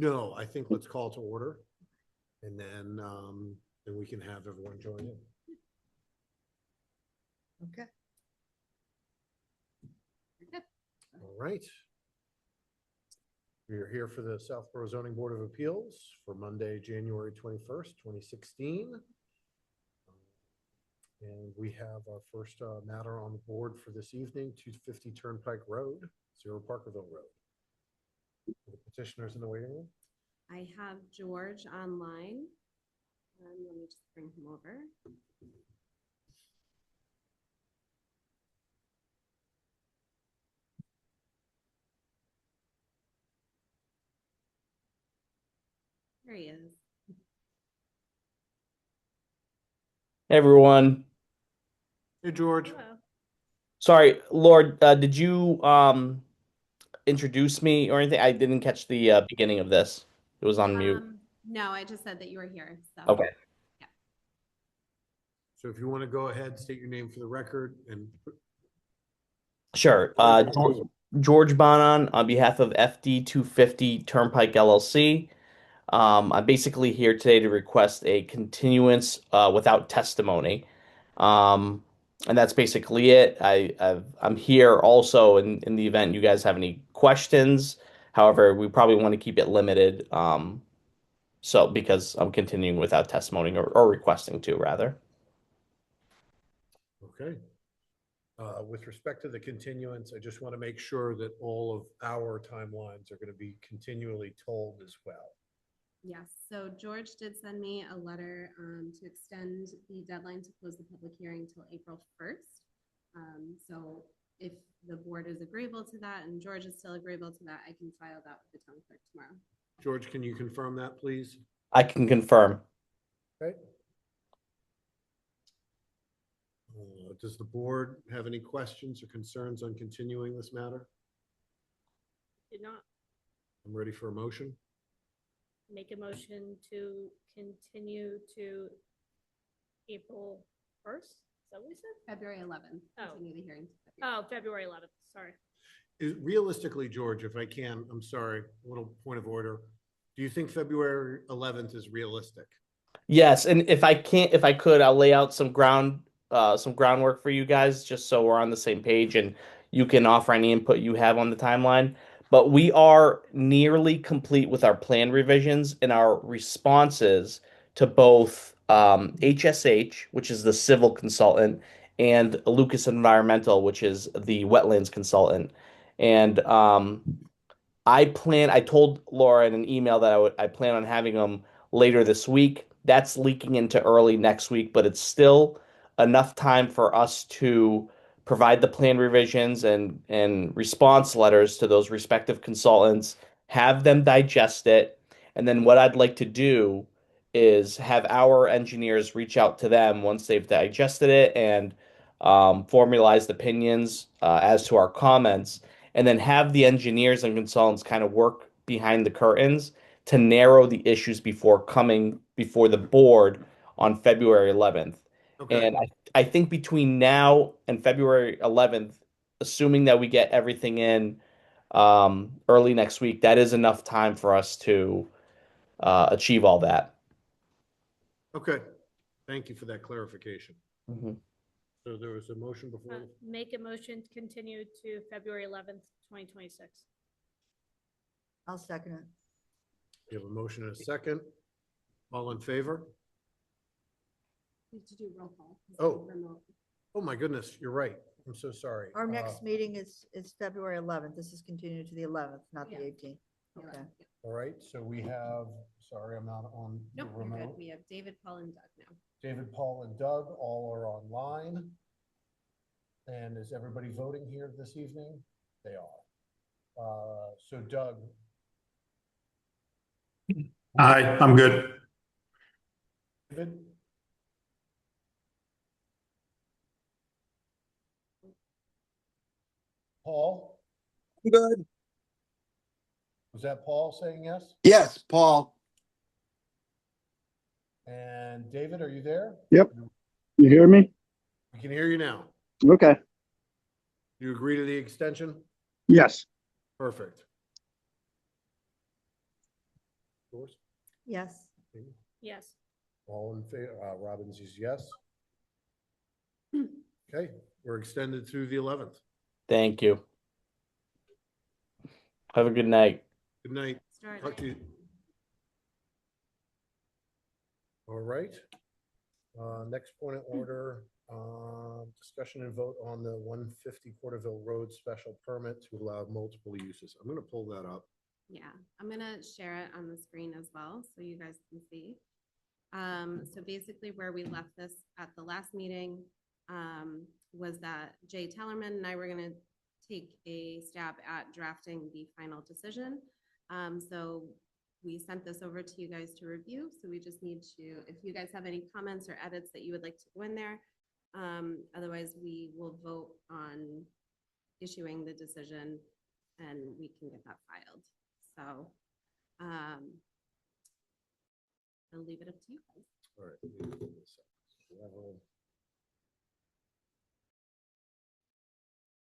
No, I think let's call to order and then we can have everyone join in. Okay. All right. We are here for the Southborough Zoning Board of Appeals for Monday, January 21st, 2016. And we have our first matter on the board for this evening, 250 Turnpike Road, 0 Parkerville Road. The petitioners in the waiting room. I have George online. Let me just bring him over. There he is. Hey, everyone. Hey, George. Hello. Sorry, Lord, did you introduce me or anything? I didn't catch the beginning of this. It was on mute. No, I just said that you were here. So. Okay. So if you want to go ahead, state your name for the record and Sure. George Bonan on behalf of FD 250 Turnpike LLC. I'm basically here today to request a continuance without testimony. And that's basically it. I'm here also in the event you guys have any questions. However, we probably want to keep it limited. So because I'm continuing without testimony or requesting to rather. okay. With respect to the continuance, I just want to make sure that all of our timelines are going to be continually told as well. Yes. So George did send me a letter to extend the deadline to close the public hearing till April 1st. So if the board is agreeable to that and George is still agreeable to that, I can file that with the town clerk tomorrow. George, can you confirm that, please? I can confirm. Okay. Does the board have any questions or concerns on continuing this matter? Did not I'm ready for a motion. make a motion to continue to April 1st. Is that what we said? February 11th. Oh. Continue the hearing. To February. Oh, February 11th. Sorry. Realistically, George, if I can, I'm sorry, a little point of order. Do you think February 11th is realistic? Yes, and if I could, I'll lay out some groundwork for you guys just so we're on the same page and you can offer any input you have on the timeline. But we are nearly complete with our plan revisions and our responses to both HSH, which is the civil consultant, and Lucas Environmental, which is the wetlands consultant. And I told Laura in an email that I plan on having them later this week. That's leaking into early next week, but it's still enough time for us to provide the plan revisions and response letters to those respective consultants, have them digest it, and then what I'd like to do is have our engineers reach out to them once they've digested it and formalized opinions as to our comments, and then have the engineers and consultants kind of work behind the curtains to narrow the issues before coming before the board on February 11th. Okay. And I think between now and February 11th, assuming that we get everything in early next week, that is enough time for us to achieve all that. Okay. Thank you for that clarification. Mhm. So there was a motion before. Make a motion to continue to February 11th, 2026. I'll second it. You have a motion and a second. All in favor? We have to do roll call. Oh. Remote. Oh, my goodness, you're right. I'm so sorry. Our next meeting is February 11th. This is continued to the 11th, not the Yeah. 18th. You're Okay. right. Yeah. All right, so we have, sorry, I'm not on the Nope, you're good. remote. We have David, Paul, and Doug now. David, Paul, and Doug all are online. And is everybody voting here this evening? They are. So Doug, Hi, I'm good. David? Paul? Good. Was that Paul saying yes? Yes, Paul. And David, are you there? Yep. You hear me? We can hear you now. Okay. You agree to the extension? Yes. Perfect. Doris? Yes, Amy? Yes. All in favor, Robbins is yes. Okay, we're extended through the 11th. Thank you. Have a good night. Good night. Start. Talk to you. All right. Next point of order, discussion and vote on the 150 Porterville Road special permit to allow multiple uses. I'm gonna pull that up. Yeah, I'm gonna share it on the screen as well, so you guys can see. So basically where we left this at the last meeting, was that Jay Tellerman and I were gonna take a stab at drafting the final decision. So we sent this over to you guys to review, so we just need to, if you guys have any comments or edits that you would like to go in there. Otherwise, we will vote on issuing the decision and we can get that filed. So, I'll leave it up to you guys. All right. let me pull this up. Level.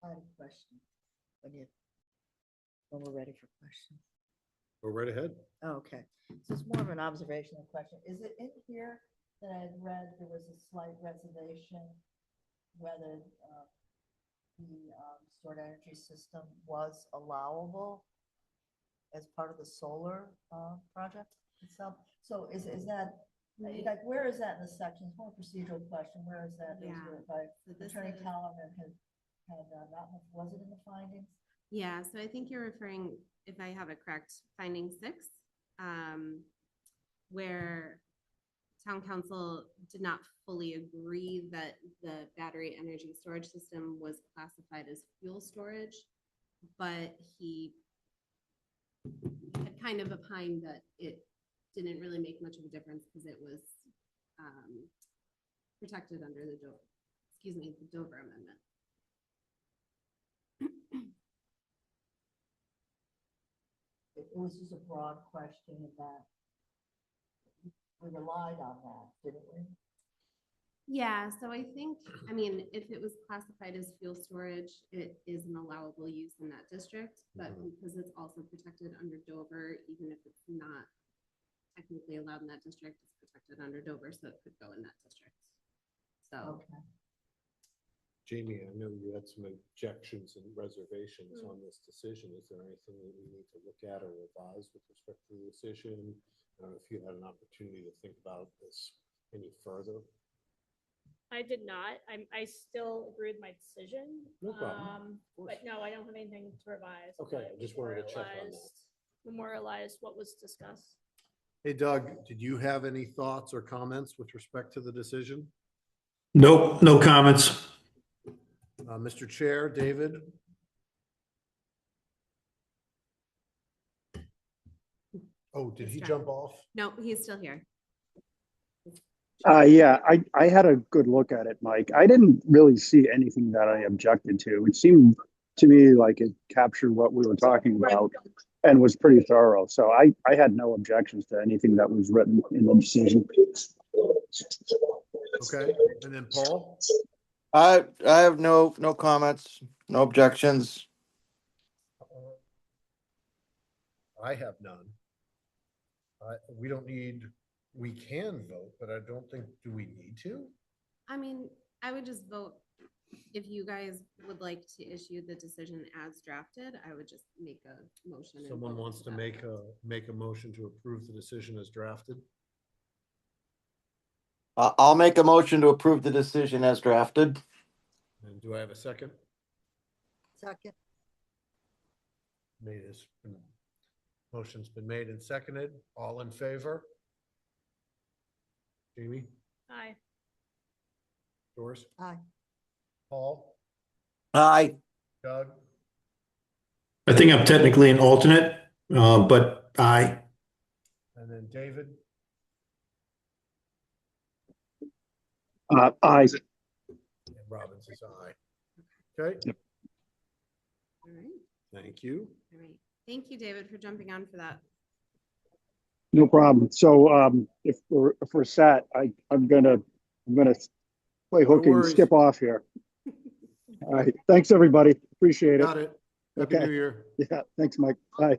I have a question. When we're ready for questions. Go right ahead. Oh, okay, so it's more of an observational question. Is it in here that I read there was a slight reservation whether the stored energy system was allowable as part of the solar project itself? So is that, like, where is that in the section? It's more a procedural question. Where is that? Yeah. By So this Attorney is- Tallerman had not, was it in the findings? Yeah, so I think you're referring, if I have it correct, finding 6, where town council did not fully agree that the battery energy storage system was classified as fuel storage, but he had kind of opined that it didn't really make much of a difference because it was protected under the the Dover Amendment. It was just a broad question in that we relied on that, didn't we? Yeah, so I think, I mean, if it was classified as fuel storage, it is an allowable use in that district, but because it's also protected under Dover, even if it's not technically allowed in that district, it's protected under Dover, so it could go in that district. So, Okay. Jamie, I know you had some objections and reservations on this decision. Is there anything that we need to look at or revise with respect to the decision? I don't know if you had an opportunity to think about this any further. I did not. I still agree with my decision. No problem. But no, I don't have anything to revise. Okay, I but just wanted to check on that. Memorialize what was discussed. Hey Doug, did you have any thoughts or comments with respect to the decision? Nope, no comments. Mr. Chair, David? Oh, did he He's jump off? no, he's still here. Yeah, I had a good look at it, Mike. I didn't really see anything that I objected to. It seemed to me like it captured what we were talking about and was pretty thorough. So I had no objections to anything that was written in the decision. Okay, and then Paul? I have no comments, no objections. I have none. We don't need, we can vote, but I don't think, do we need to? I mean, I would just vote, if you guys would like to issue the decision as drafted, I would just make a motion. and Someone vote wants to that make way. make a motion to approve the decision as drafted? I'll make a motion to approve the decision as drafted. And do I have a second? Second, Motion's been made and seconded. All in favor? Jamie? Aye. Doris? aye. Paul? Aye. Doug? I think I'm technically an alternate, but aye. And then David? Aye. And Robbins is aye. Okay, All right, thank you. all right. Thank you, David, for jumping on for that. No problem. So if we're set, I'm gonna play hooky and worries. skip off here. All right. Thanks, everybody. Appreciate it. Got it. Happy Okay. New Year. Yeah, thanks, Mike. Bye.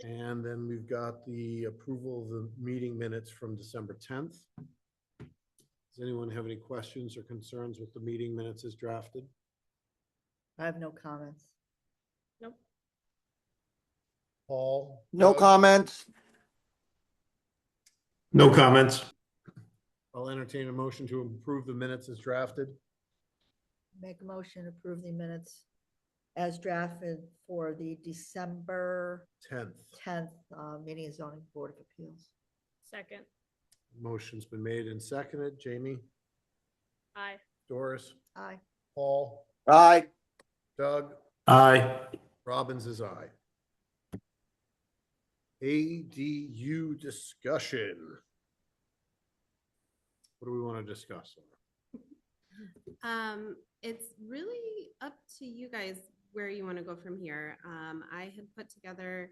And then we've got the approval of the meeting minutes from December 10th. Does anyone have any questions or concerns with the meeting minutes as drafted? I have no comments. Nope. Paul? No Doug? comments. No comments. I'll entertain a motion to approve the minutes as drafted. Make a motion to approve the minutes as drafted for the December 10th. 10th meeting of zoning board of appeals. Second. Motion's been made and seconded. Jamie? Aye. Doris? Aye. Paul? Aye. Doug? Aye. Robbins is aye. ADU discussion. What do we want to discuss? It's really up to you guys where you want to go from here. I had put together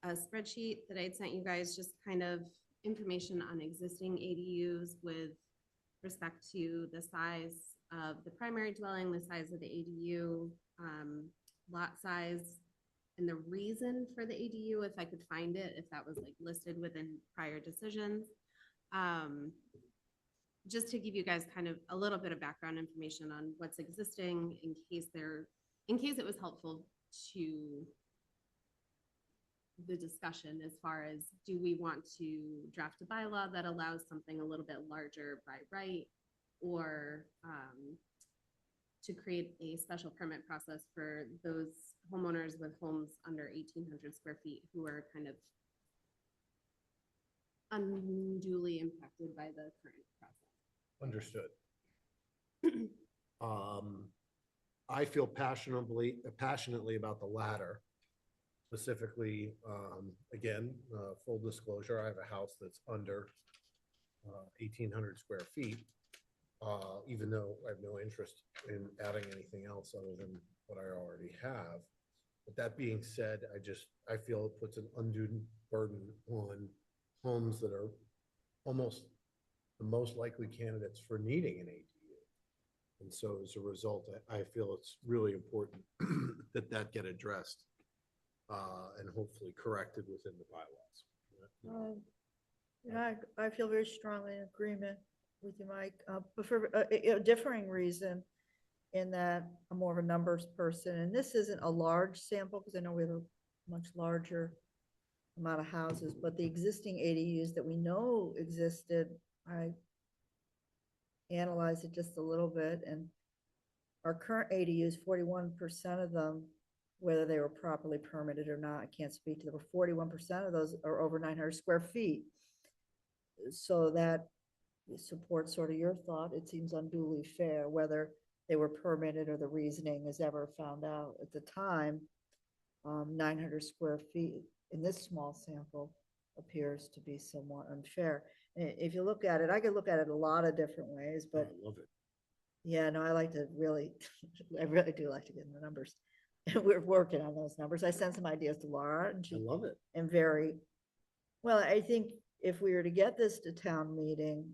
a spreadsheet that I'd sent you guys, just kind of information on existing ADUs with respect to the size of the primary dwelling, the size of the ADU, lot size, and the reason for the ADU, if I could find it, if that was like listed within prior decisions. Just to give you guys kind of a little bit of background information on what's existing in case it was helpful to the discussion as far as, do we want to draft a bylaw that allows something a little bit larger by right, or to create a special permit process for those homeowners with homes under 1,800 square feet who are kind of unduly impacted by the current process. Understood. I feel passionately about the latter. Specifically, again, full disclosure, I have a house that's under 1,800 square feet, even though I have no interest in adding anything else other than what I already have. But that being said, I feel it puts an undue burden on homes that are almost the most likely candidates for needing an ADU. And so as a result, I feel it's really important that get addressed and hopefully corrected within the bylaws. I feel very strongly in agreement with you, Mike, but for a differing reason, in that I'm more of a numbers person, and this isn't a large sample because I know we have a much larger amount of houses, but the existing ADUs that we know existed, I analyzed it just a little bit, and our current ADUs, 41% of them, whether they were properly permitted or not, I can't speak to them, but 41% of those are over 900 square feet. So that supports sort of your thought. It seems unduly fair, whether they were permitted or the reasoning is ever found out at the time. 900 square feet in this small sample appears to be somewhat unfair. If you look at it, I could look at it a lot of different ways, but I love it. yeah, no, I like to really, I really do like to get in the numbers. And we're working on those numbers. I sent some ideas to Laura, and I she, love it. and very, well, I think if we were to get this to town meeting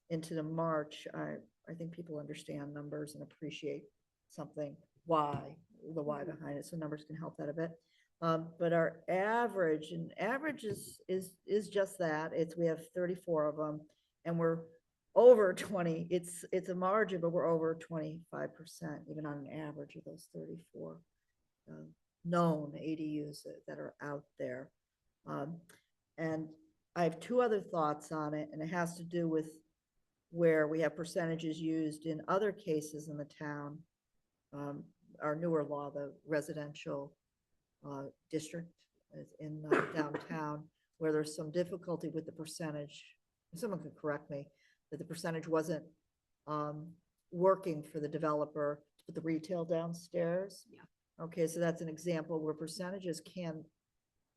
into the March, I think people understand numbers and appreciate something, the why behind it. So numbers can help that a bit. But our average, and average is just that. We have 34 of them, and we're over 20. It's a margin, but we're over 25%, even on an average of those 34 known ADUs that are out there. And I have two other thoughts on it, and it has to do with where we have percentages used in other cases in the town. Our newer law, the residential district in downtown, where there's some difficulty with the percentage. Someone could correct me, that the percentage wasn't working for the developer to put the retail downstairs. Yeah. Okay, so that's an example where percentages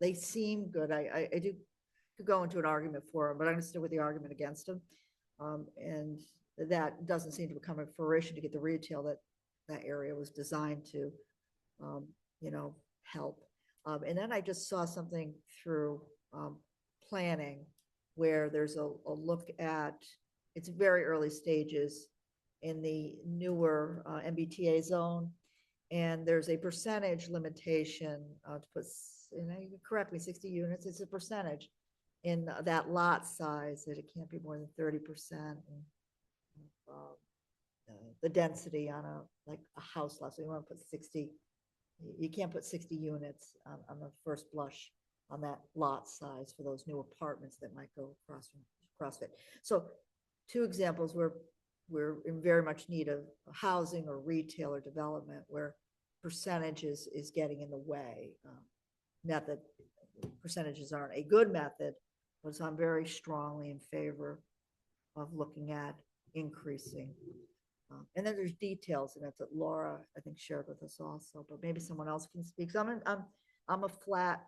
they seem good. I could go into an argument for them, but I'm gonna stick with the argument against them. And that doesn't seem to become a fruition to get the retail that area was designed to, help. And then I just saw something through planning where there's a look at, it's very early stages in the newer MBTA zone. And there's a percentage limitation to put and you correct me, 60 units, it's a percentage in that lot size, that it can't be more than 30%. The density on like a house lot, so you want to put 60, you can't put 60 units on the first blush on that lot size for those new apartments that might go across from CrossFit. So 2 examples where we're in very much need of housing or retail or development where percentages is getting in the way. Method, percentages aren't a good method, but so I'm very strongly in favor of looking at increasing. And then there's details in it that Laura, I think, shared with us also, but maybe someone else can speak. So I'm a flat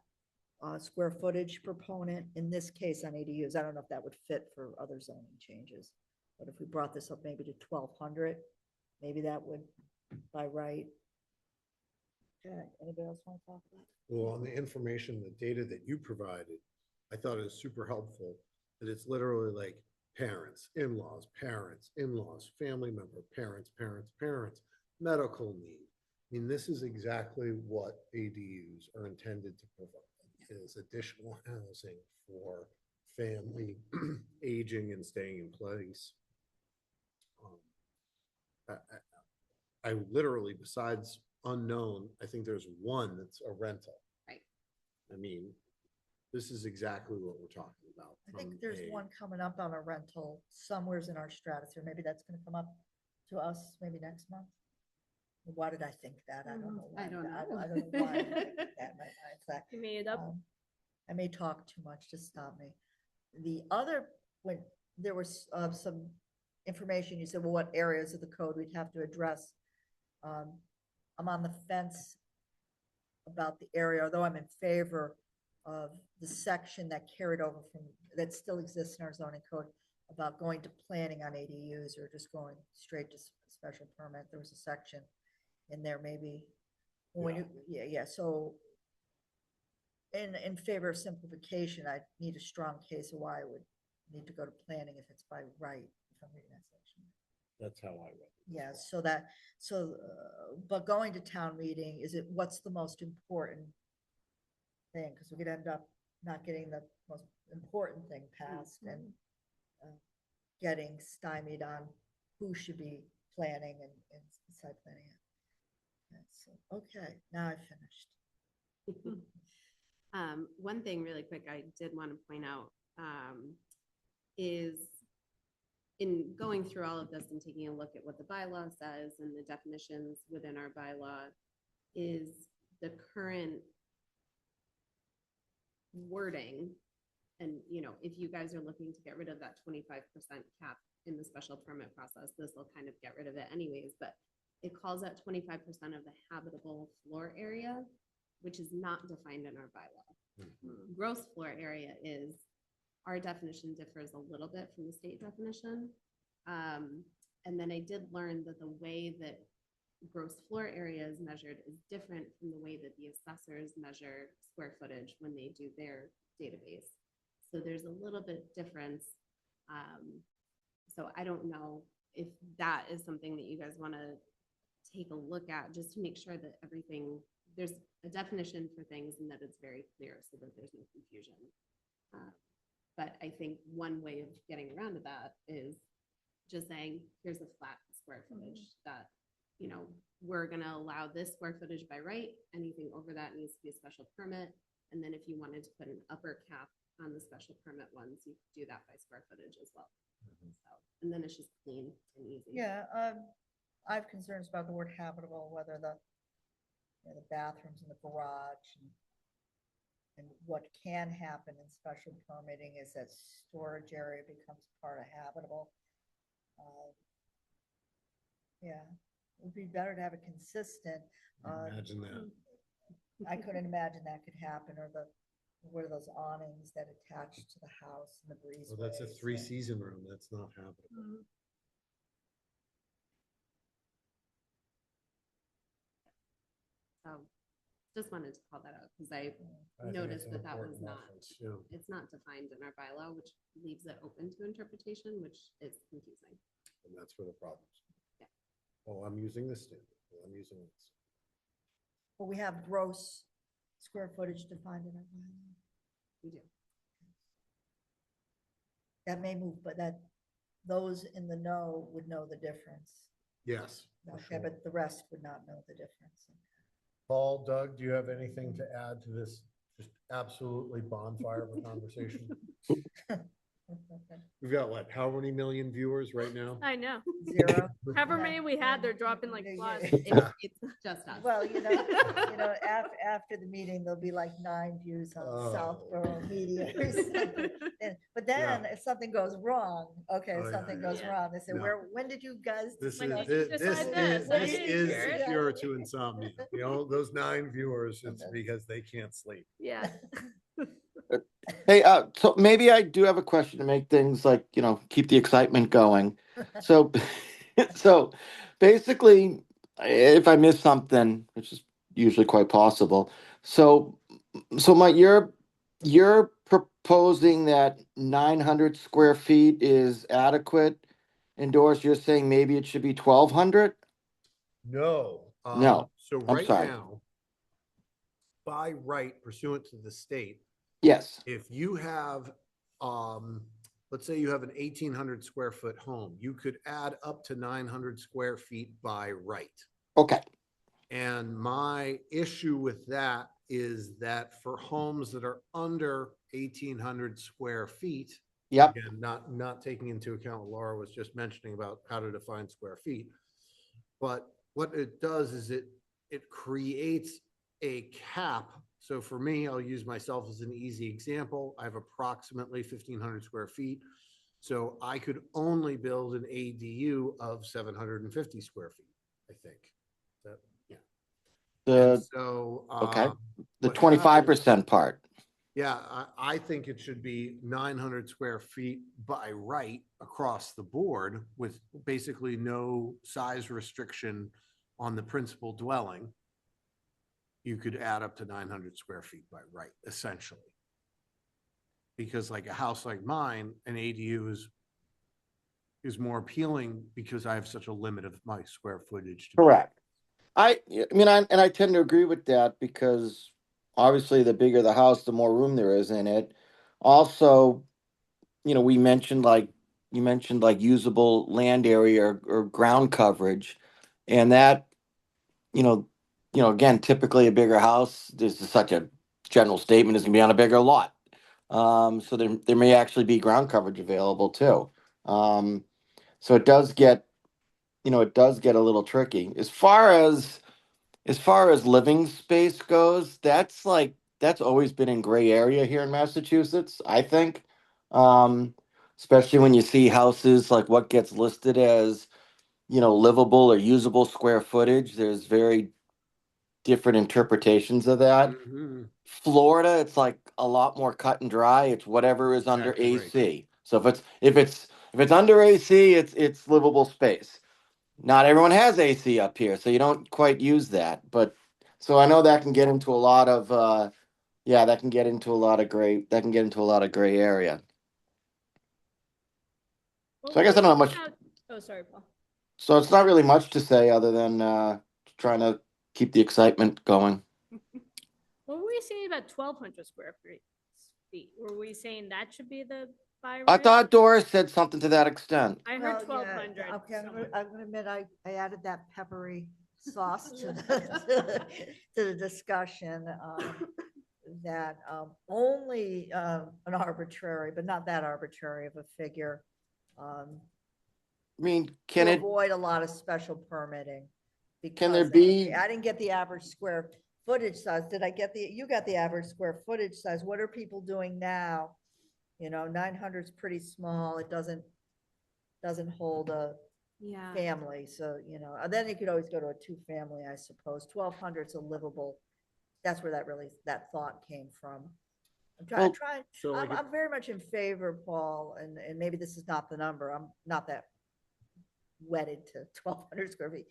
square footage proponent in this case on ADUs. I don't know if that would fit for other zoning changes, but if we brought this up maybe to 1,200, maybe that would by right. Okay, anybody else want to talk about it? Well, on the information, the data that you provided, I thought it was super helpful, that it's literally like parents, in-laws, family member, parents, medical need. I mean, this is exactly what ADUs are intended to provide, is additional housing for family aging and staying in place. I literally, besides unknown, I think there's one that's a rental. Right. I mean, this is exactly what we're talking about. I think there's one coming up on a rental somewheres in our stratosphere. Maybe that's going to come up to us maybe next month. Why did I think that? I don't know. I don't know. I don't know why I think that. You made it up. I may talk too much to stop me. The other, when there was some information, you said, well, what areas of the code we'd have to address. I'm on the fence about the area, although I'm in favor of the section that carried over from, that still exists in our zoning code about going to planning on ADUs or just going straight to special permit. There was a section in there maybe. When you, yeah. So in favor of simplification, I need a strong case of why I would need to go to planning if it's by right, if I'm reading that section. That's how I read it. Yeah, but going to town meeting, is it, what's the most important thing? Because we could end up not getting the most important thing passed and getting stymied on who should be planning and site planning it. So, okay, now I've finished. One thing really quick I did want to point out is in going through all of this and taking a look at what the bylaw says and the definitions within our bylaw is the current wording. And, if you guys are looking to get rid of that 25% cap in the special permit process, this will kind of get rid of it anyways, but it calls out 25% of the habitable floor area, which is not defined in our bylaw. Mm-hmm. Gross floor area is, our definition differs a little bit from the state definition. And then I did learn that the way that gross floor area is measured is different from the way that the assessors measure square footage when they do their database. So there's a little bit difference. So I don't know if that is something that you guys want to take a look at, just to make sure that everything, there's a definition for things and that it's very clear so that there's no confusion. But I think one way of getting around to that is just saying, here's a flat square footage that, we're going to allow this square footage by right. Anything over that needs to be a special permit. And then if you wanted to put an upper cap on the special permit ones, you could do that by square footage as well. So, and then it's just clean and easy. Yeah, I have concerns about the word habitable, whether the bathrooms in the garage and what can happen in special permitting is that storage area becomes part of habitable. Yeah, it would be better to have it consistent. Imagine that. I couldn't imagine that could happen, or what are those awnings that attach to the house and the breeze. Well, that's a 3-season room. That's not habitable. So just wanted to call that out because I noticed it's an that was important not, reference, yeah. it's not defined in our bylaw, which leaves it open to interpretation, which is confusing. And that's where the problem is. Yeah. Oh, I'm using this standard. Oh, I'm using this. But we have gross square footage defined in our bylaw? We do. That may move, but those in the know would know the difference. Yes. for Okay, sure. but the rest would not know the difference. Paul, Doug, do you have anything to add to this just absolutely bonfire of a conversation? We've got what, how many million viewers right now? I know. Zero. However Yeah. many we had, they're dropping like Yeah, flies. yeah. It's just us. Well, after the meeting, there'll be like 9 views on Oh. Southborough Media. or something. But then if something goes wrong, okay, if Oh, yeah, something yeah, goes yeah. wrong, they say, No. when did you guys? This When is, did you this decide is, this? I this didn't is hear the it. cure to insomnia. You know, those 9 viewers, it's because they can't sleep. Yeah. Hey, so maybe I do have a question to make things like, keep the excitement going. So, so basically, if I miss something, which is usually quite possible. So Mike, you're proposing that 900 square feet is adequate indoors. You're saying maybe it should be 1,200? No. No, So I'm right sorry. now, by right pursuant to the state, Yes. if you have, let's say you have an 1,800 square foot home, you could add up to 900 square feet by right. Okay. And my issue with that is that for homes that are under 1,800 square feet, Yep. again, not taking into account what Laura was just mentioning about how to define square feet, but what it does is it creates a cap. So for me, I'll use myself as an easy example. I have approximately 1,500 square feet. So I could only build an ADU of 750 square feet, I think. That, yeah. And The so, okay. The what happens- 25% part. yeah, I think it should be 900 square feet by right across the board with basically no size restriction on the principal dwelling. You could add up to 900 square feet by right, essentially. Because like a house like mine, an ADU is more appealing because I have such a limit of my square footage. Correct. I mean, I tend to agree with that because obviously the bigger the house, the more room there is in it. Also, we mentioned you mentioned like usable land area or ground coverage, and that, again, typically a bigger house, there's such a general statement is gonna be on a bigger lot. So there may actually be ground coverage available too. So it does get a little tricky. As far as living space goes, that's always been in gray area here in Massachusetts, I think. Um, Especially when you see houses like what gets listed as, livable or usable square footage. There's very different interpretations of that. Mhm. Florida, it's like a lot more cut and dry. It's whatever is under Exactly right. AC. So if it's under AC, it's livable space. Not everyone has AC up here, so you don't quite use that. But so I know that can get into a lot of that can get into a lot of gray area. Well, So I guess I don't have what much. about- Oh, sorry, Paul. So it's not really much to say other than trying to keep the excitement going. What were we saying about 1,200 square feet? Were we saying that should be the by I right? thought Doris said something to that extent. I Well, heard yeah, 1,200. Okay, somewhere. I'm gonna admit, I added that peppery sauce to the discussion. That only an arbitrary, but not that arbitrary of a figure. I mean, can To it? avoid a lot of special permitting. Can there because be- I didn't get the average square footage size. Did I get you got the average square footage size? What are people doing now? 900 is pretty small. It doesn't hold a Yeah. family. So, and then you could always go to a 2-family, I suppose. 1,200 is a livable. That's where that thought came from. Well, So like I'm very much in favor, Paul, and maybe this is not the number. I'm not that wedded to 1,200 square feet.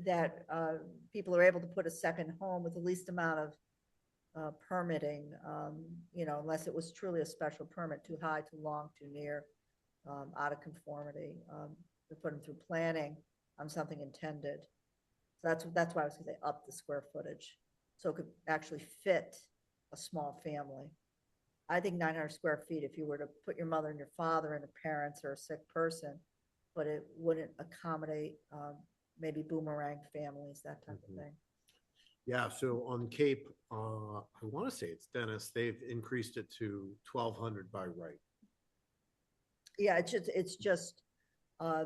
That people are able to put a second home with the least amount of permitting, unless it was truly a special permit, too high, too long, too near, out of conformity. To put them through planning on something intended. So that's why I was gonna say up the square footage. so it could actually fit a small family. I think 900 square feet, if you were to put your mother and your father and the parents or a sick person, but it wouldn't accommodate maybe boomerang families, that type of Mhm. thing. Yeah, so on Cape, I want to say it's Dennis, they've increased it to 1,200 by right. Yeah, it's just, uh,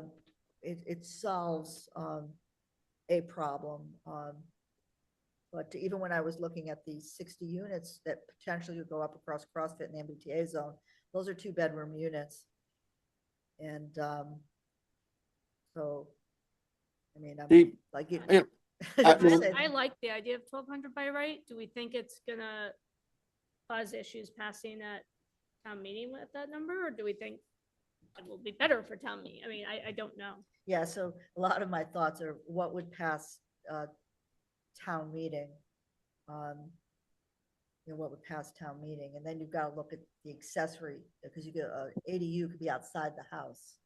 it solves a problem. But even when I was looking at the 60 units that potentially would go up across CrossFit and MBTA zone, those are 2-bedroom units. And so, I mean, I'm The, like, it. you know, I'm just I- saying, I like the idea of 1,200 by right. Do we think it's gonna cause issues passing at town meeting with that number, or do we think it will be better for town meeting? I mean, I don't know. yeah, so a lot of my thoughts are what would pass town meeting? What would pass town meeting? And then you've got to look at the accessory, because you get ADU could be outside the house.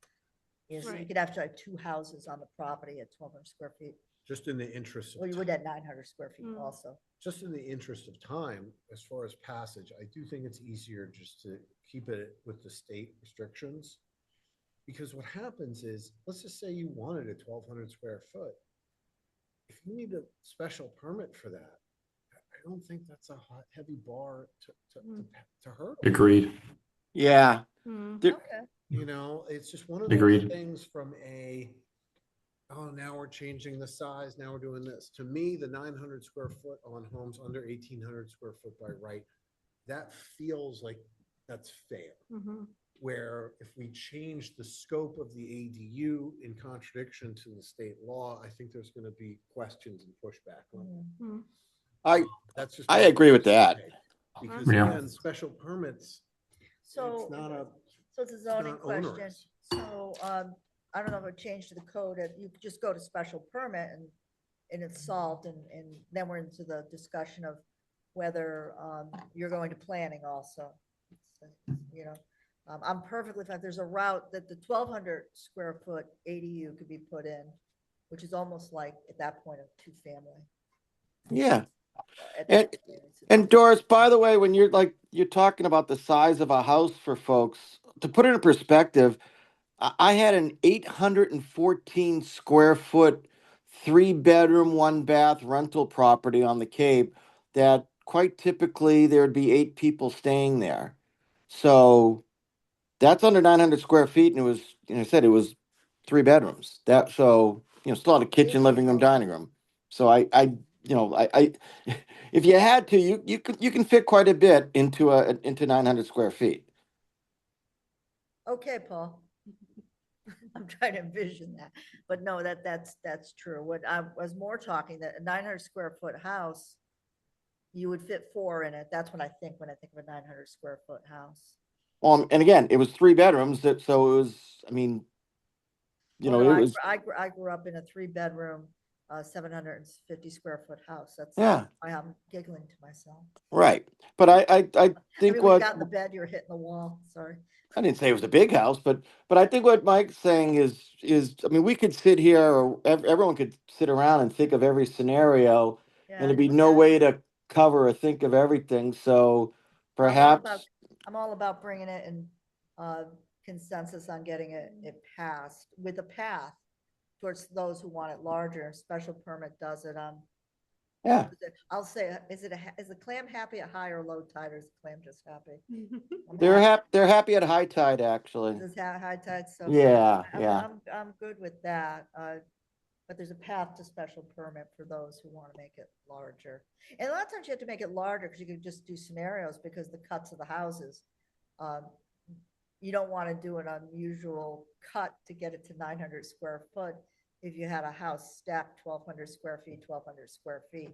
So you Right. could actually have 2 houses on the property at 1,200 square feet. Just in the interest of Well, you would at 900 square feet Mm. also. just in the interest of time, as far as passage, I do think it's easier just to keep it with the state restrictions. Because what happens is, let's just say you wanted a 1,200 square foot. If you need a special permit for that, I don't think that's a heavy bar to hurdle. Agreed. yeah, Hmm. There- Okay. You know, it's just one of those Agreed. things from oh, now we're changing the size, now we're doing this. To me, the 900 square foot on homes under 1,800 square foot by right, that feels like that's fair. Mhm. Where if we change the scope of the ADU in contradiction to the state law, I think there's gonna be questions and pushback on it. Mm. That's just. I my agree with personal that. take. Because Yeah. again, special permits, So, it's not a, so it's a zoning not question. onerous. So, I don't know if it changed to the code, you could just go to special permit and it's solved, and then we're into the discussion of whether, you're going to planning also. You know, I'm perfectly fine, there's a route that the 1,200 square foot ADU could be put in, which is almost like, at that point, a 2-family. yeah. At And- that point, it's- And Doris, by the way, when you're talking about the size of a house for folks, to put it in perspective, I had an 814 square foot, 3-bedroom, 1-bath rental property on the Cape that quite typically there'd be 8 people staying there. So that's under 900 square feet, and it was, I said, it was 3 bedrooms. Still had a kitchen, living room, dining room. So I if you had to, you can fit quite a bit into 900 square feet. Okay, Paul. I'm trying to envision that, but no, that's true. What I was more talking, that a 900 square foot house, you would fit 4 in it. That's what I think when I think of a 900 square foot house. And again, it was 3 bedrooms, so it was, I mean, Oh, no, it was, I grew up in a 3-bedroom, 750 square foot house. That's yeah, why I'm giggling to myself. right. But I I think mean, when you what, got in the bed, you're hitting the wall. Sorry. I didn't say it was a big house, but I think what Mike's saying is, I mean, we could sit here, or everyone could sit around and think of every scenario, Yeah, and there'd be look no at it. way to cover or think of everything, so perhaps, I'm all about bringing it in consensus on getting it passed with a path towards those who want it larger. Special permit does it. yeah. I'll say, is the clam happy at high or low tide, or is the clam just happy? I'm They're happy at high tide, actually. This is high tide, so. Yeah, yeah. I'm good with that. But there's a path to special permit for those who want to make it larger. And a lot of times you have to make it larger because you can just do scenarios, because the cuts of the houses, you don't want to do an unusual cut to get it to 900 square foot. If you had a house stacked 1,200 square feet, 1,200 square feet,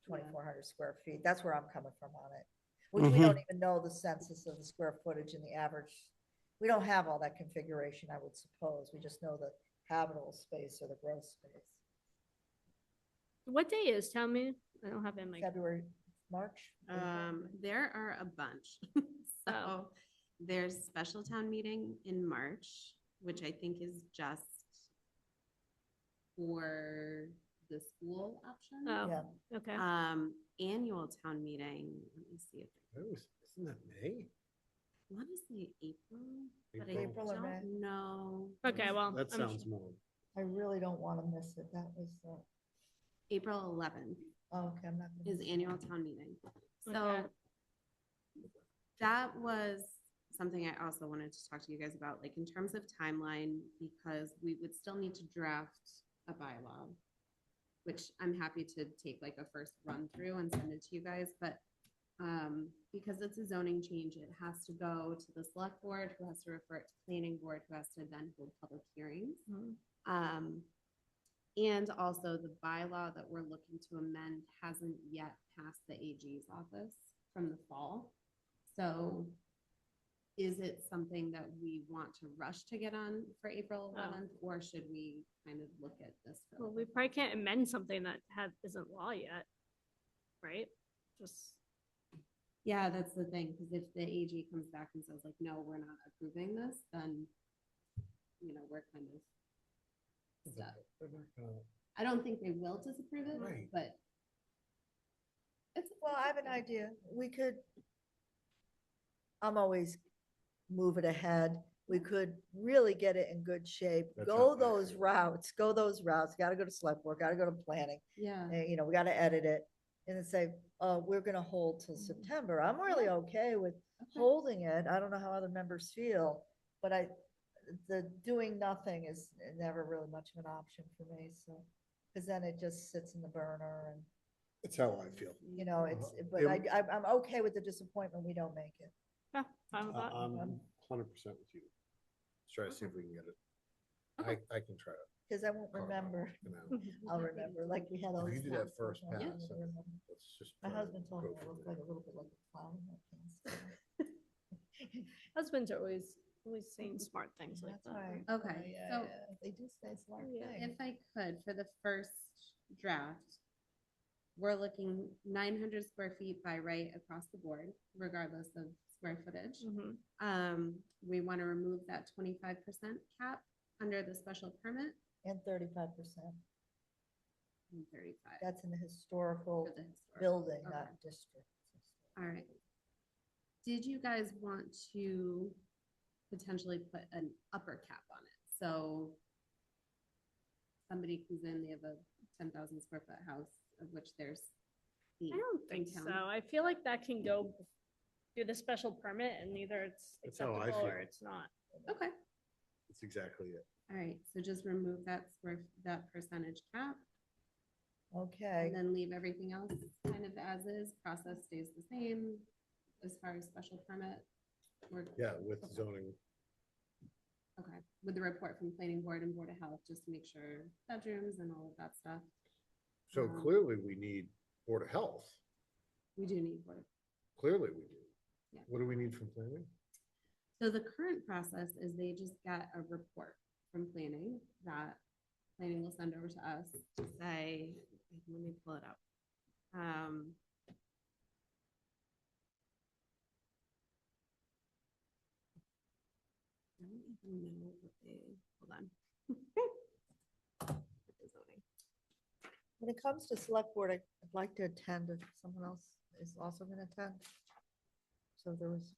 2,400 square feet, that's where I'm coming from on it. Which we don't even know the census of the square footage in the average. We don't have all that configuration, I would suppose. We just know the habitable space or the gross space. What day is town meeting? I don't have it in my. February, March? There are a bunch. So there's special town meeting in March, which I think is just for the school option. Oh, Yeah. okay. annual town meeting, let me see if, Isn't that May? I want to say April, but I April or May? don't know. Okay, well, That I'm sounds sure- more. I really don't want to miss it. That was, April 11th okay, I'm not. gonna is miss it. annual town meeting. So Okay. that was something I also wanted to talk to you guys about, like in terms of timeline, because we would still need to draft a bylaw, which I'm happy to take like a first run through and send it to you guys, but because it's a zoning change, it has to go to the select board, who has to refer it to planning board, who has to then hold public hearings. And also the bylaw that we're looking to amend hasn't yet passed the AG's office from the fall. So is it something that we want to rush to get on for April 11th, or should we kind of look at this? for Well, we probably can't amend something that isn't law yet, right? Just, Yeah, that's the thing, because if the AG comes back and says like, no, we're not approving this, then, you know, we're kind of stuck. They're not gonna- I don't think they will disapprove it, Right. but it's. Well, I have an idea. We could, I'm always moving ahead. We could really get it in good shape, That's go how I those feel. routes, gotta go to select board, gotta go to planning. Yeah, You know, we gotta edit it and then say, we're gonna hold till September. I'm really okay with okay. holding it. I don't know how other members feel, but the doing nothing is never really much of an option for me, so. Cause then it just sits in the burner and, That's how I feel. you know, it's, Uh-huh. but I'm okay with the disappointment we don't make it. yeah, fine with that. I'm 100% with you. Let's try to see if we can get it. I can try to. Cause I won't carve out remember. an hour. I'll remember, like we had all If this. you do that stuff, first I pass, don't then remember. let's just My try to husband told me go I from looked there. like a little bit like a clown in that can. Husbands are always saying smart things like That's that. right. Okay, Yeah, so- yeah, they do say smart Yeah. things. If I could, for the first draft, we're looking 900 square feet by right across the board, regardless of square footage. Mhm. We want to remove that 25% cap under the special permit And 35%. and 35 That's in the historical for the historical. building, Okay. not district. All right. Did you guys want to potentially put an upper cap on it? So somebody comes in, they have a 10,000 square foot house, of which there's I 8 don't in think town. so. I feel like that can go through the special permit and either it's That's how I acceptable or feel. it's not. Okay. That's exactly it. All right. So just remove that percentage cap Okay, and then leave everything else kind of as is. Process stays the same as far as special permit. Yeah, with zoning. Okay, with the report from planning board and board of health, just to make sure bedrooms and all of that stuff. So clearly we need Board of Health. We do need board. Clearly we do. Yeah. What do we need from planning? So the current process is they just get a report from planning that planning will send over to us to say, let me pull it up. I don't even know what they, hold on. The zoning. when it comes to select board, I'd like to attend if someone else is also gonna attend. So there was.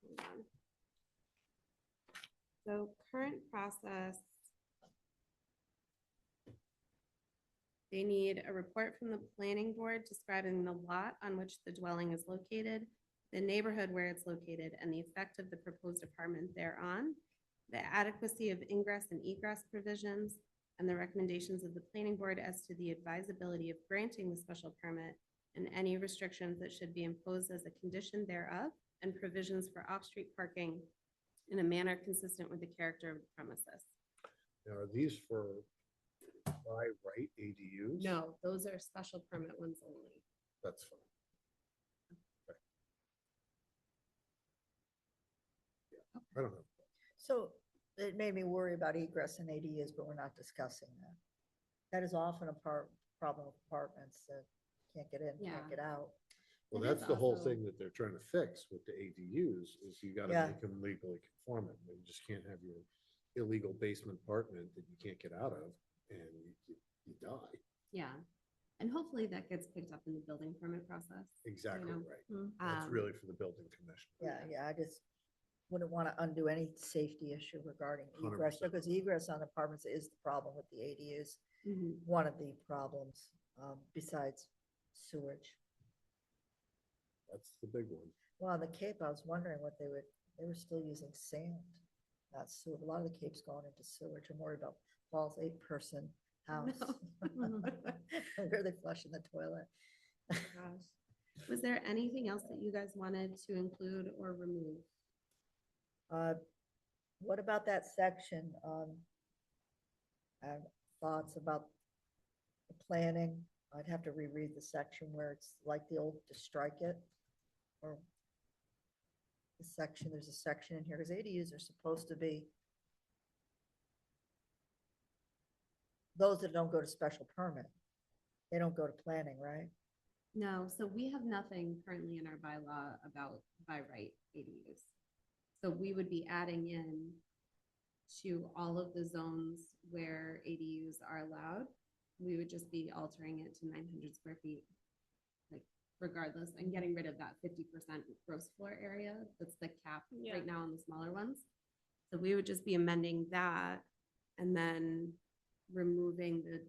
Hold on. So current process. They need a report from the planning board describing the lot on which the dwelling is located, the neighborhood where it's located, and the effect of the proposed apartment thereon, the adequacy of ingress and egress provisions, and the recommendations of the planning board as to the advisability of granting the special permit and any restrictions that should be imposed as a condition thereof, and provisions for off-street parking in a manner consistent with the character of the premises. Now, are these for by right ADUs? No, those are special permit ones only. That's fine. Okay. Yeah, I don't know. So it made me worry about egress and ADUs, but we're not discussing that. That is often a problem with apartments that can't get in, Yeah. can't get out. Well, It that's is the whole also- thing that they're trying to fix with the ADUs is you gotta Yeah. make them legally conforming. You just can't have your illegal basement apartment that you can't get out of and you die. Yeah. And hopefully that gets picked up in the building permit process. Exactly know, right. Mm. That's Um, really for the building commission. Yeah, I just wouldn't want to undo any safety issue regarding egress, 100%. because egress on apartments is the problem with the ADUs. mhm. One of the problems, besides sewage. That's the big one. Well, on the Cape, I was wondering what they were still using sand. Not sewer. A lot of the Cape's going into sewage. I'm worried about Paul's 8-person house. Where are they flushing the toilet? Gosh. Was there anything else that you guys wanted to include or remove? What about that section, thoughts about the planning? I'd have to reread the section where it's like the old to strike it. Or the section, there's a section in here, because ADUs are supposed to be those that don't go to special permit. They don't go to planning, right? No, so we have nothing currently in our bylaw about by right ADUs. So we would be adding in to all of the zones where ADUs are allowed. We would just be altering it to 900 square feet, like regardless, and getting rid of that 50% gross floor area. That's the cap Yeah. right now on the smaller ones. So we would just be amending that and then removing the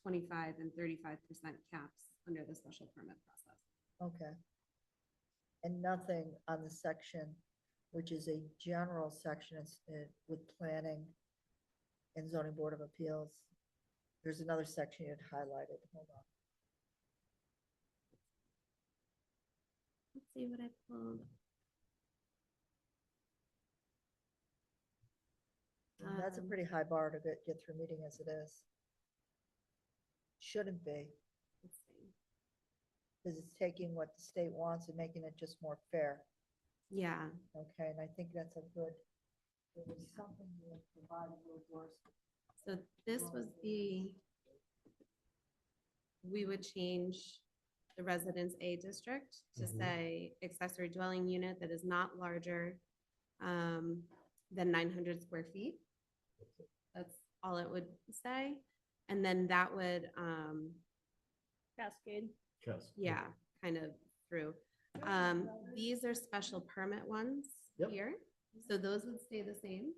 25 and 35% caps under the special permit process. Okay. And nothing on the section, which is a general section with planning and zoning board of appeals. There's another section you had highlighted. Hold on. Let's see what I pulled. That's a pretty high bar to get through meeting as it is. Shouldn't be, Let's see. because it's taking what the state wants and making it just more fair. Yeah, Okay, and I think that's a good, there was something you had provided with yours. so this was we would change the Residence A district to Mhm. say accessory dwelling unit that is not larger than 900 square feet. That's all it would say. And then that would, Cascade. Yes. yeah, kind of through. These are special permit ones Yep. here. So those would stay the same.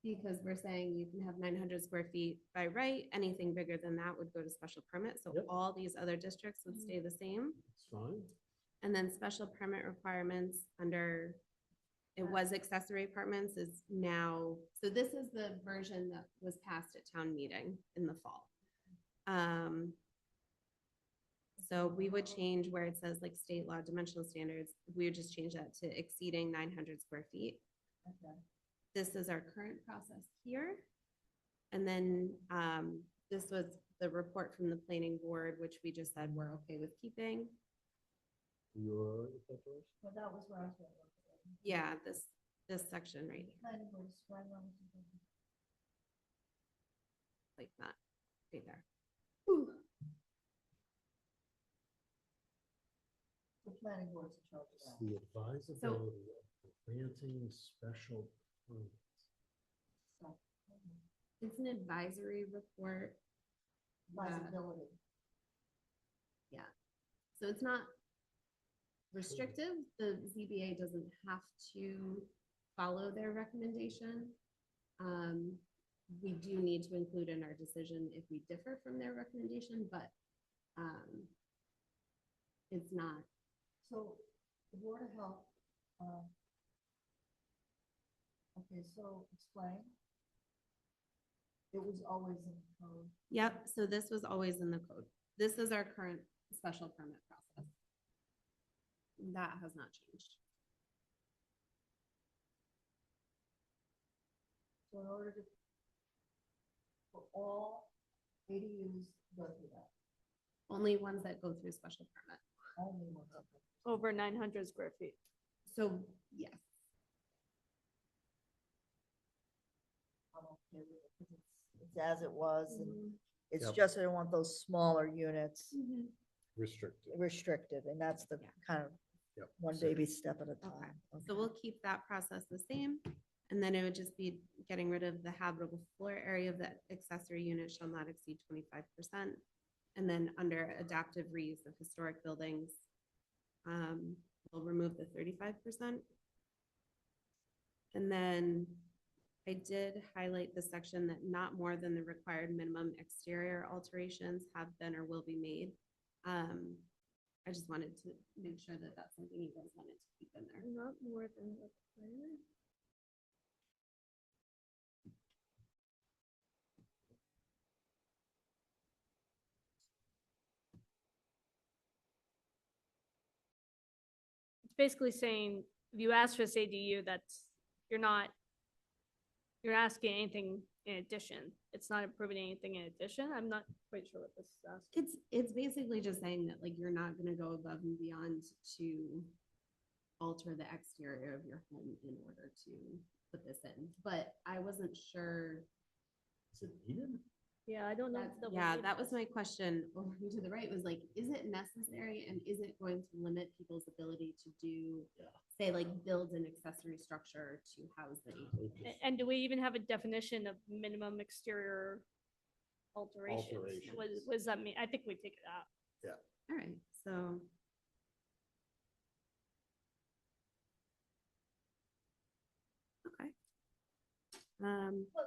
Because we're saying you can have 900 square feet by right, anything bigger than that would go to special permit. So Yep. all these other districts would stay the same. It's fine. And then special permit requirements under, it was accessory apartments is now, so this is the version that was passed at town meeting in the fall. So we would change where it says like state law dimensional standards, we would just change that to exceeding 900 square feet. Okay. This is our current process here. And then this was the report from the planning board, which we just said we're okay with keeping. You're, is that yours? Well, that was where I was going. Yeah, this section right here, Planning board is right on to like that, right there. the planning board's in charge of that. The advisability of granting special permits. So, It's an advisory report. advisability. Yeah. So it's not restrictive. The ZBA doesn't have to follow their recommendation. We do need to include in our decision if we differ from their recommendation, but it's not. So the Board of Health, okay, so explain. It was always in the code. Yep, so this was always in the code. This is our current special permit process. That has not changed. So in order to, for all ADUs, go through that, Only ones that go through special permit. only one of them. Over 900 square feet. So, yes. I'm okay with it, 'cause it's as it was, and it's Yep. just, I don't want those smaller units Restricted. restricted, and that's the Yeah. kind of Yep. one Same. baby step at a Okay. time. So we'll keep that process the same. And then it would just be getting rid of the habitable floor area of the accessory unit shall not exceed 25%. And then under adaptive reuse of historic buildings, we'll remove the 35%. And then I did highlight the section that not more than the required minimum exterior alterations have been or will be made. I just wanted to make sure that that's something you guys wanted to keep in there. Not more than required. It's basically saying, if you ask for this ADU, that's, you're asking anything in addition. It's not approving anything in addition. I'm not quite sure what this is asking. It's basically just saying that like you're not gonna go above and beyond to alter the exterior of your home in order to put this in. But I wasn't sure. Is it needed? Yeah, I don't know. if they'll Yeah, need that this. was my question over to the right, was like, is it necessary and is it going to limit people's ability to do, say, like build an accessory structure to house the ADU? And do we even have a definition of minimum exterior alterations? What does that mean? I think we take it out. All right, so. Okay. Well, so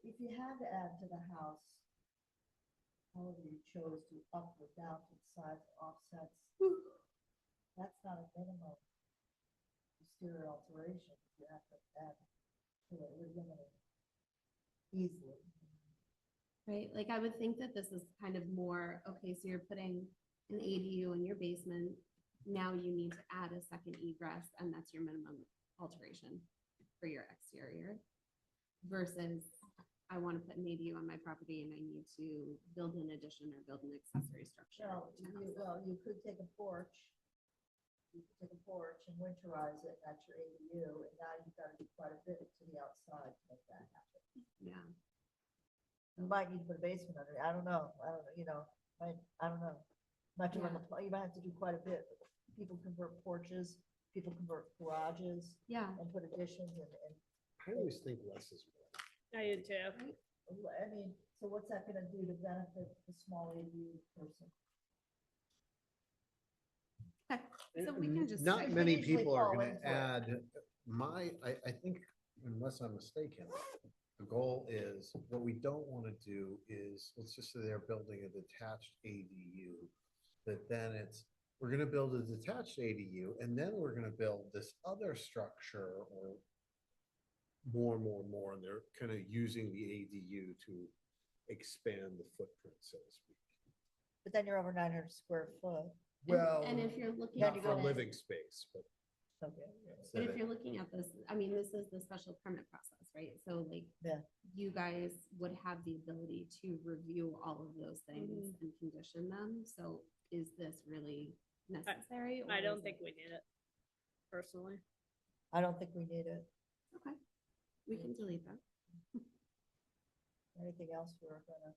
if you had to add to the house, however you chose to up or down to the sides, offsets, that's not a minimum exterior alteration. You have to add to it, you're limited easily. Right, like I would think that this is kind of more, okay, so you're putting an ADU in your basement. Now you need to add a second egress and that's your minimum alteration for your exterior. Versus I want to put an ADU on my property and I need to build an addition or build an accessory structure. Well, you could take a porch. You could take a porch and winterize it, that's your ADU, and now you've got to do quite a bit to the outside to make that happen. Yeah, You might need to put a basement under it, I don't know, I don't know. Not to run the, you might have to do quite a bit. People convert porches, people convert garages yeah. and put additions and, I always think less is more. I do too. I mean, so what's that gonna do to benefit the small ADU person? Okay, so we can just. Not It many could easily people are fall gonna into it. add, I think, unless I'm mistaken, the goal is, what we don't wanna do is, let's just say they're building a detached ADU, that then it's, we're gonna build a detached ADU, and then we're gonna build this other structure, or more, and they're kind of using the ADU to expand the footprint, so to speak. But then you're over 900 square foot. Well, And if you're looking. Then not you for go in. living space, but. Okay. But if you're looking at this, I mean, this is the special permit process, right? So like, Yeah. you guys would have the ability to review all of those things and condition them. So is this really necessary? or I don't is think it- we need it, personally. I don't think we need it. Okay, we can delete that. Anything else we're gonna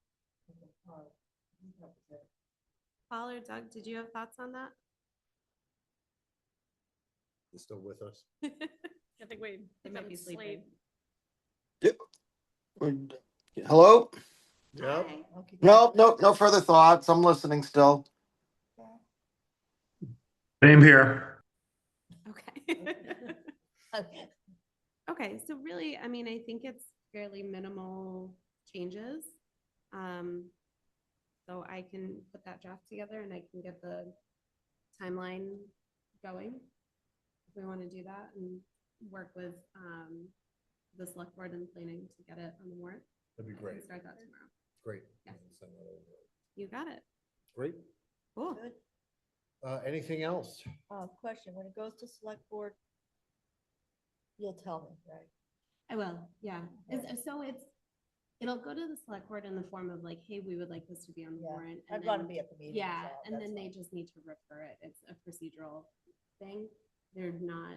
take apart? I think that was it. Paul or Doug, did you have thoughts on that? You still with us? I think we. They might be sleeping. Hello? Yep. Hi. Okay. No further thoughts. I'm listening still. Same here. Okay. Okay. Okay, so really, I mean, I think it's fairly minimal changes. So I can put that draft together and I can get the timeline going. If we want to do that and work with the select board and planning to get it on the warrant. That'd be I can great. Start that tomorrow. Great. Yeah. Send that over. You got it. Great. Cool. Good. Anything else? Question, when it goes to select board, you'll tell me, right? I will, yeah. So it'll go to the select board in the form of like, hey, we would like this to be on the Yeah, warrant. I'd and want to then- be at the meeting. Yeah, so and that's then they fine. just need to refer it. It's a procedural thing. They're not,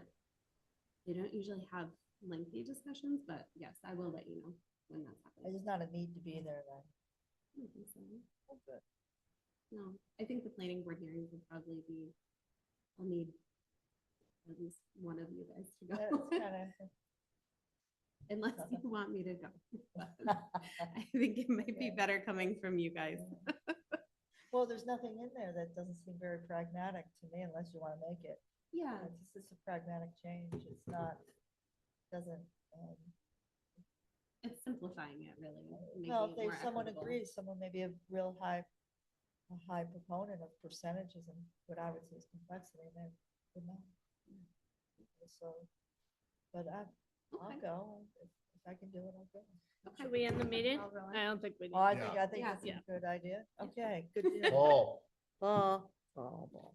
they don't usually have lengthy discussions, but yes, I will let you know when that's happening. It's not a need to be there then. I don't think so. Oh, good. No, I think the planning board hearings would probably be, I'll need at least one of you guys to Yeah, go. it's kinda- unless you want me to go. I think it might be Yeah. better coming from you guys. Well, there's nothing in there that doesn't seem very pragmatic to me unless you want to make it. Yeah, It's just a pragmatic change. It's not, doesn't, it's simplifying it really. making well, it if they, more someone equitable. agrees, someone may be a real a high proponent of percentages and what I would say is complexity, and they're not. So, but I'll Okay. go. If I can do it, I'll go. Okay. Should we end the meeting? I'll go in. I don't think we need. Oh, I Yeah. think Yeah. that's a good idea. Okay, good deal. Paul, Ball.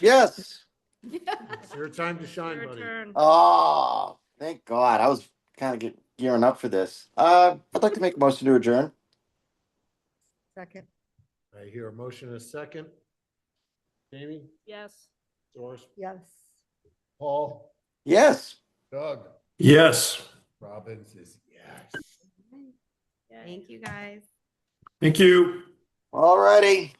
Yes. it's your time to shine, Your buddy. turn. Oh, thank God. I was kind of gearing up for this. I'd like to make a motion to adjourn. Second. I hear a motion and a second. Jamie, Yes. Doris, Yes. Paul, Yes. Doug, Yes. Robin says yes. Yeah. Thank you, guys. Thank you. All righty.